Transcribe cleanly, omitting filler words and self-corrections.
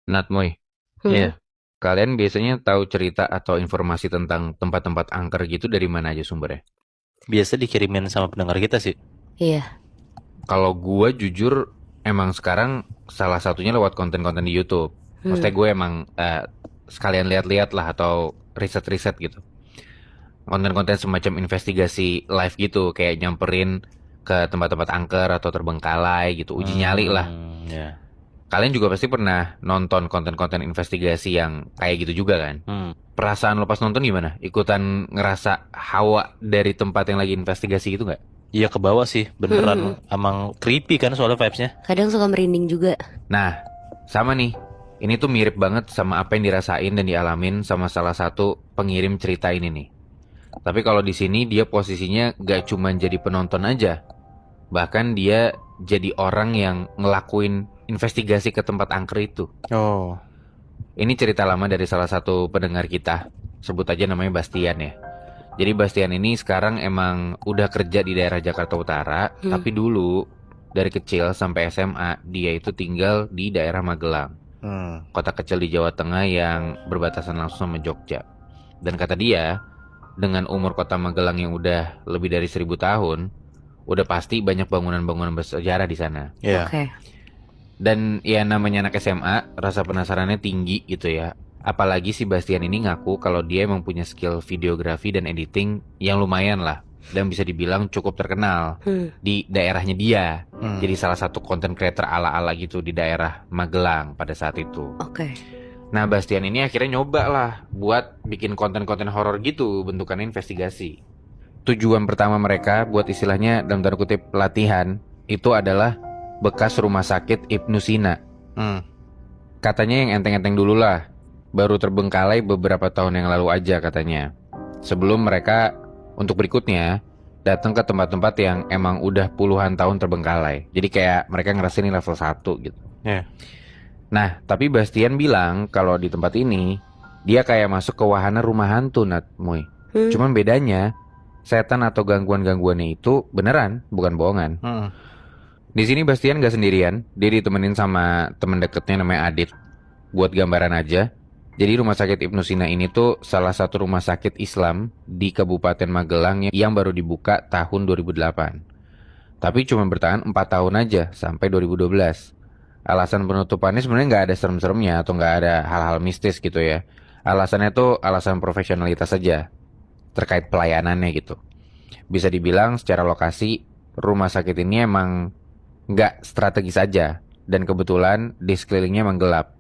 Natmoy, Hmm. Iya, kalian biasanya tahu cerita atau informasi tentang tempat-tempat angker gitu dari mana aja sumbernya? biasa dikirimin sama pendengar kita sih. Iya. Kalau gue jujur emang sekarang salah satunya lewat konten-konten di YouTube. Hmm. Maksudnya gue emang sekalian lihat-lihat lah atau riset-riset gitu. Konten-konten semacam investigasi live gitu, kayak nyamperin ke tempat-tempat angker atau terbengkalai gitu, uji nyali lah. Ya. Kalian juga pasti pernah nonton konten-konten investigasi yang kayak gitu juga kan? Hmm. Perasaan lo pas nonton gimana? Ikutan ngerasa hawa dari tempat yang lagi investigasi gitu nggak? Iya ke bawah sih, Hmm. beneran. Emang creepy kan soalnya vibes-nya. Kadang suka merinding juga. Nah, sama nih. Ini tuh mirip banget sama apa yang dirasain dan dialamin sama salah satu pengirim cerita ini nih. Tapi kalau di sini dia posisinya gak cuma jadi penonton aja. Bahkan dia jadi orang yang ngelakuin investigasi ke tempat angker itu. Oh, Ini cerita lama dari salah satu pendengar kita. Sebut aja namanya Bastian ya. Jadi Bastian ini sekarang emang udah kerja di daerah Jakarta Utara, Hmm. tapi dulu dari kecil sampai SMA dia itu tinggal di daerah Magelang, kota kecil di Jawa Tengah yang berbatasan langsung sama Jogja. Dan kata dia, dengan umur kota Magelang yang udah lebih dari 1.000 tahun, udah pasti banyak bangunan-bangunan bersejarah di sana. iya. Oke. Dan ya namanya anak SMA, rasa penasarannya tinggi gitu ya. Apalagi si Bastian ini ngaku kalau dia emang punya skill videografi dan editing yang lumayan lah. Dan bisa dibilang cukup terkenal Hmm. di daerahnya dia. Hmm. Jadi salah satu content creator ala-ala gitu di daerah Magelang pada saat itu. Oke. Nah Bastian ini akhirnya nyoba lah buat bikin konten-konten horor gitu bentukannya investigasi. Tujuan pertama mereka buat istilahnya dalam tanda kutip pelatihan itu adalah bekas rumah sakit Ibnu Sina. Hmm. Katanya yang enteng-enteng dulu lah. Baru terbengkalai beberapa tahun yang lalu aja katanya. Sebelum mereka untuk berikutnya datang ke tempat-tempat yang emang udah puluhan tahun terbengkalai. Jadi kayak mereka ngerasain ini level 1 gitu. Iya. Nah, tapi Bastian bilang kalau di tempat ini dia kayak masuk ke wahana rumah hantu, Nat Moy. Hmm. Cuman bedanya setan atau gangguan-gangguannya itu beneran, bukan bohongan. Hmm. Di sini Bastian gak sendirian, dia ditemenin sama temen deketnya namanya Adit. Buat gambaran aja, jadi rumah sakit Ibnu Sina ini tuh salah satu rumah sakit Islam di Kabupaten Magelang yang baru dibuka tahun 2008. Tapi cuma bertahan 4 tahun aja sampai 2012. Alasan penutupannya sebenarnya nggak ada serem-seremnya atau nggak ada hal-hal mistis gitu ya. Alasannya tuh alasan profesionalitas saja terkait pelayanannya gitu. Bisa dibilang secara lokasi rumah sakit ini emang nggak strategis aja dan kebetulan di sekelilingnya emang gelap.